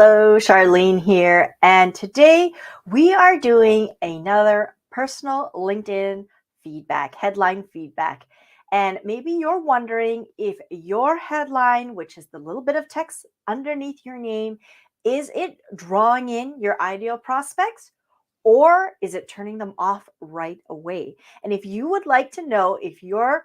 Hello, Charlene here, and today we are doing another personal LinkedIn feedback, headline feedback. And maybe you're wondering if your headline, which is the little bit of text underneath your name, is it drawing in your ideal prospects or is it turning them off right away? And if you would like to know if your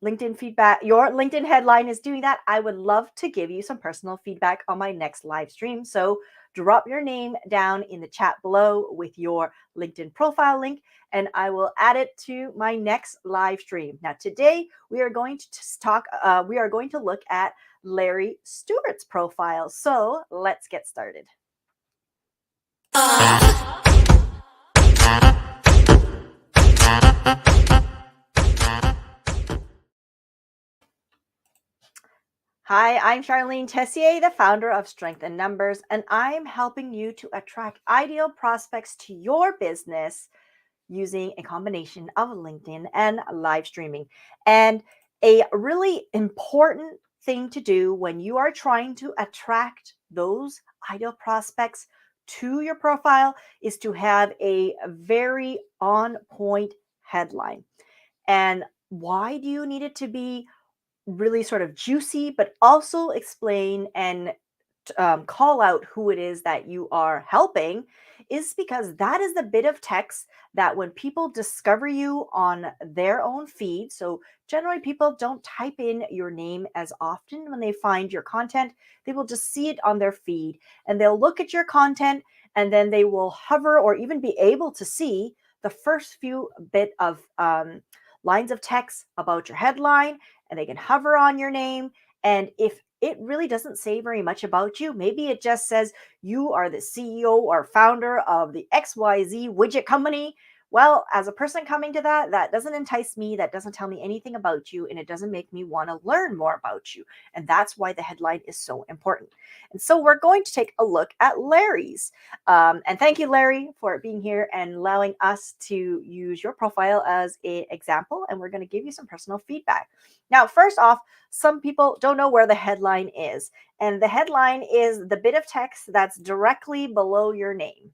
LinkedIn headline is doing that, I would love to give you some personal feedback on my next live stream. So drop your name down in the chat below with your LinkedIn profile link, and I will add it to my next live stream. Now, today we are going to look at Larry Stewart's profile. So let's get started. Hi, I'm Charlene Tessier, the founder of Strength in Numbers, and I'm helping you to attract ideal prospects to your business using a combination of LinkedIn and live streaming. And a really important thing to do when you are trying to attract those ideal prospects to your profile is to have a very on point headline. And why do you need it to be really sort of juicy, but also explain and call out who it is that you are helping? Is because that is the bit of text that when people discover you on their own feed, so generally people don't type in your name as often when they find your content, they will just see it on their feed and they'll look at your content and then they will hover or even be able to see the first few bit of lines of text about your headline, and they can hover on your name. And if it really doesn't say very much about you, maybe it just says you are the CEO or founder of the XYZ widget company. Well, as a person coming to that doesn't entice me. That doesn't tell me anything about you, and it doesn't make me want to learn more about you. And that's why the headline is so important. And so we're going to take a look at Larry's. And thank you, Larry, for being here and allowing us to use your profile as an example. And we're going to give you some personal feedback. Now, first off, some people don't know where the headline is. And the headline is the bit of text that's directly below your name.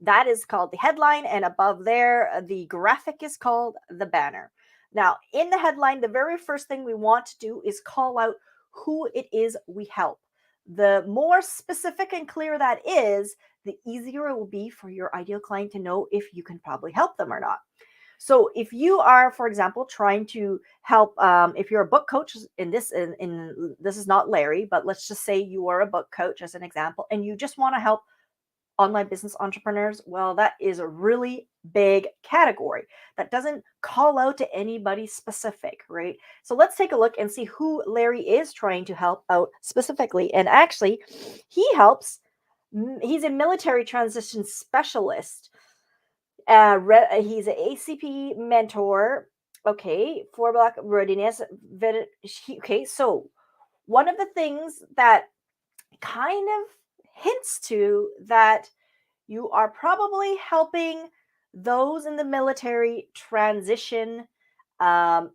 That is called the headline. And above there, the graphic is called the banner. Now, in the headline, the very first thing we want to do is call out who it is we help. The more specific and clear that is, the easier it will be for your ideal client to know if you can probably help them or not. So if you are, for example, trying to help, if you're a book coach, this is not Larry, but let's just say you are a book coach as an example, and you just want to help online business entrepreneurs, well, that is a really big category that doesn't call out to anybody specific, right? So let's take a look and see who Larry is trying to help out specifically. And actually, he's a military transition specialist. He's an ACP mentor. Okay, for Black readiness. Okay, so one of the things that kind of hints to that you are probably helping those in the military transition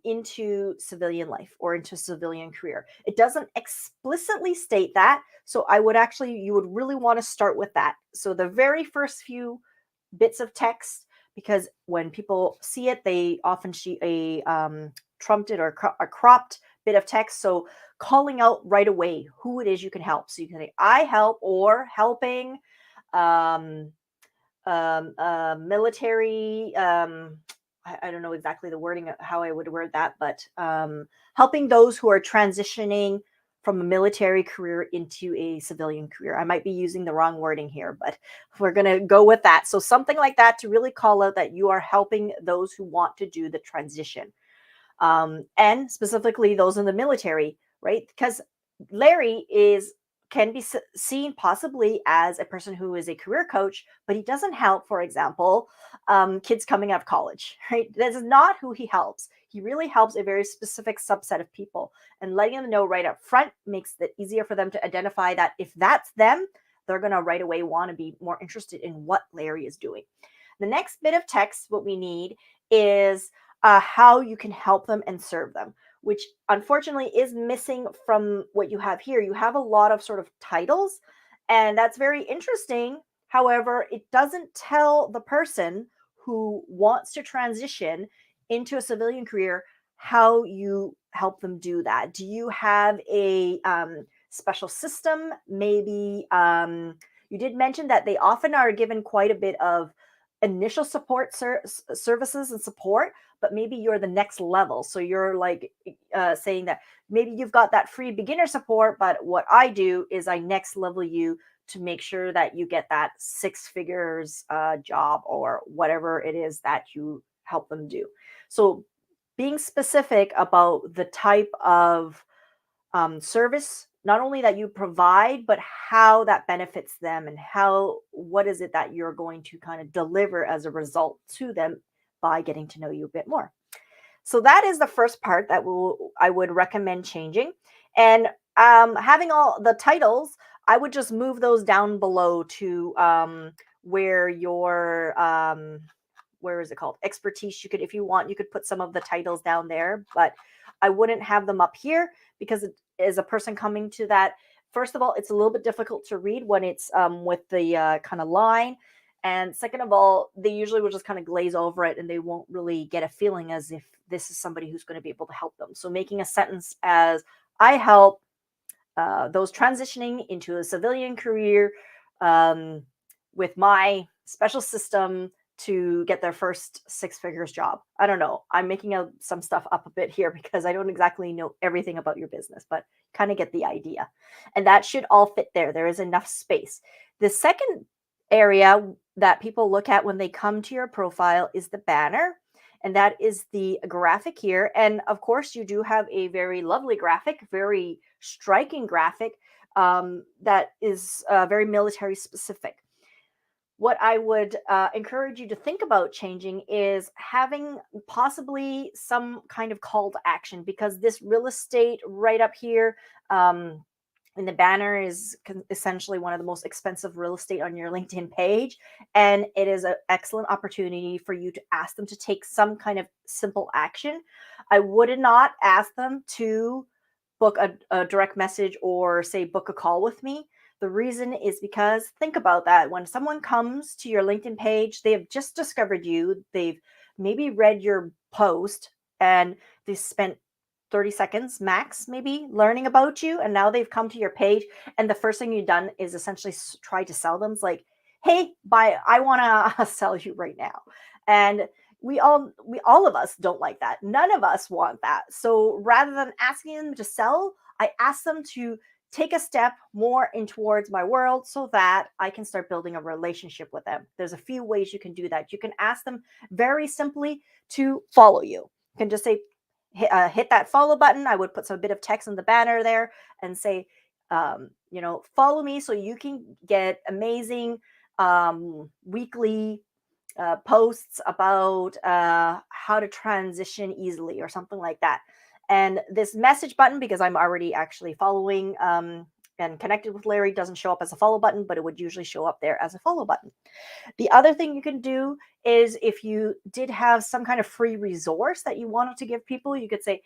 into civilian life or into civilian career. It doesn't explicitly state that. So you would really want to start with that. So the very first few bits of text, because when people see it, they often see a trumped or a cropped bit of text. So calling out right away who it is you can help. So you can say, I help, or helping military, I don't know exactly the wording, how I would word that, but helping those who are transitioning from a military career into a civilian career. I might be using the wrong wording here, but we're going to go with that. So something like that to really call out that you are helping those who want to do the transition. And specifically those in the military, right? Because Larry can be seen possibly as a person who is a career coach, but he doesn't help, for example, kids coming out of college, right? That is not who he helps. He really helps a very specific subset of people, and letting them know right up front makes it easier for them to identify that if that's them, they're going to right away want to be more interested in what Larry is doing. The next bit of text, what we need is how you can help them and serve them, which unfortunately is missing from what you have here. You have a lot of sort of titles And that's very interesting. However, it doesn't tell the person who wants to transition into a civilian career how you help them do that. Do you have a special system? Maybe you did mention that they often are given quite a bit of initial support services and support, but maybe you're the next level. So you're like saying that maybe you've got that free beginner support, but what I do is I next level you to make sure that you get that six figures job or whatever it is that you help them do. So being specific about the type of service, not only that you provide, but how that benefits them and how, what is it that you're going to kind of deliver as a result to them by getting to know you a bit more. So that is the first part that will I would recommend changing. And having all the titles, I would just move those down below to where your where is it called, expertise. You could, if you want, you could put some of the titles down there, but I wouldn't have them up here because it is a person coming to that. First of all, it's a little bit difficult to read when it's with the kind of line. And second of all, they usually will just kind of glaze over it and they won't really get a feeling as if this is somebody who's going to be able to help them. So making a sentence as I help those transitioning into a civilian career um, with my special system to get their first six figures job. I don't know. I'm making some stuff up a bit here because I don't exactly know everything about your business, but kind of get the idea. And that should all fit there. There is enough space. The second area that people look at when they come to your profile is the banner. And that is the graphic here. And of course, you do have a very lovely graphic, very striking graphic that is very military specific. What I would encourage you to think about changing is having possibly some kind of call to action, because this real estate right up here um, in the banner is essentially one of the most expensive real estate on your LinkedIn page. And it is an excellent opportunity for you to ask them to take some kind of simple action. I would not ask them to book a direct message or say book a call with me. The reason is because think about that. When someone comes to your LinkedIn page, they have just discovered you. They've maybe read your post and they spent 30 seconds max, maybe learning about you. And now they've come to your page. And the first thing you've done is essentially try to sell them. It's like, hey, I want to sell you right now. And we all of us don't like that. None of us want that. So rather than asking them to sell, I ask them to take a step more in towards my world so that I can start building a relationship with them. There's a few ways you can do that. You can ask them very simply to follow you. You can just say, hit that follow button. I would put some bit of text in the banner there and say, follow me so you can get amazing weekly posts about how to transition easily or something like that. And this message button, because I'm already actually following and connected with Larry, doesn't show up as a follow button, but it would usually show up there as a follow button. The other thing you can do is if you did have some kind of free resource that you wanted to give people, you could say,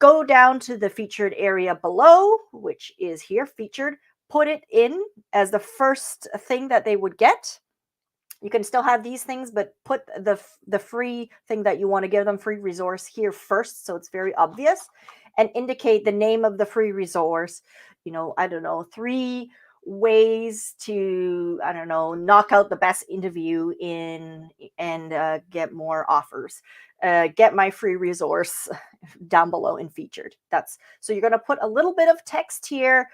go down to the featured area below, which is here, featured, put it in as the first thing that they would get. You can still have these things, but put the free thing that you want to give them, free resource, here first, so it's very obvious, and indicate the name of the free resource. I don't know, 3 ways to, I don't know, knock out the best interview in and get more offers. Get my free resource down below and featured. That's so you're going to put a little bit of text here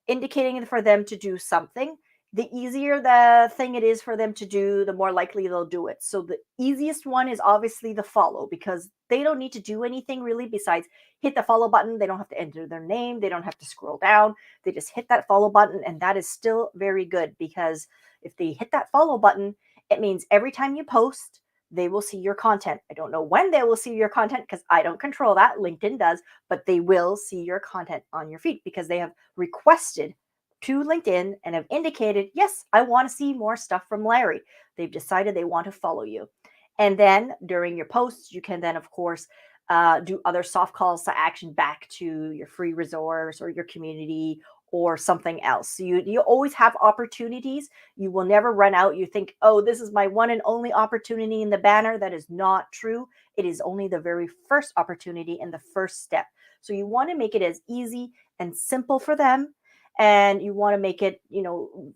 indicating for them to do something. The easier the thing it is for them to do, the more likely they'll do it. So the easiest one is obviously the follow, because they don't need to do anything really besides hit the follow button. They don't have to enter their name. They don't have to scroll down. They just hit that follow button. And that is still very good, because if they hit that follow button, it means every time you post, they will see your content. I don't know when they will see your content because I don't control that. LinkedIn does, but they will see your content on your feed because they have requested to LinkedIn and have indicated, yes, I want to see more stuff from Larry. They've decided they want to follow you. And then during your posts, you can then, of course, do other soft calls to action back to your free resource or your community or something else. So you always have opportunities. You will never run out. You think, oh, this is my one and only opportunity in the banner. That is not true. It is only the very first opportunity and the first step. So you want to make it as easy and simple for them. And you want to make it,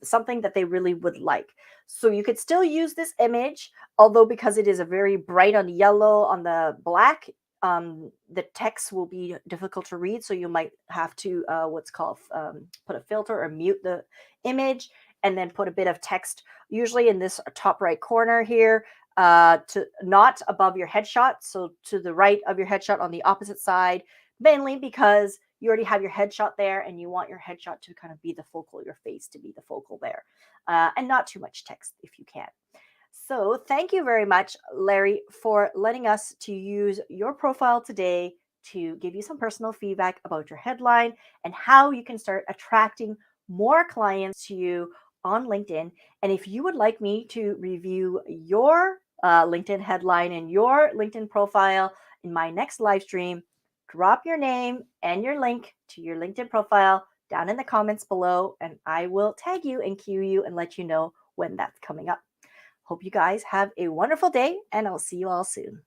something that they really would like. So you could still use this image, although because it is a very bright on the yellow, on the black, the text will be difficult to read. So you might have to what's called put a filter or mute the image, and then put a bit of text, usually in this top right corner here, to not above your headshot. So to the right of your headshot on the opposite side, mainly because you already have your headshot there and you want your headshot to kind of be the focal, your face to be the focal there, and not too much text if you can. So thank you very much, Larry, for letting us to use your profile today to give you some personal feedback about your headline and how you can start attracting more clients to you on LinkedIn. And if you would like me to review your LinkedIn headline and your LinkedIn profile in my next live stream, drop your name and your link to your LinkedIn profile down in the comments below, and I will tag you and cue you and let you know when that's coming up. Hope you guys have a wonderful day, and I'll see you all soon.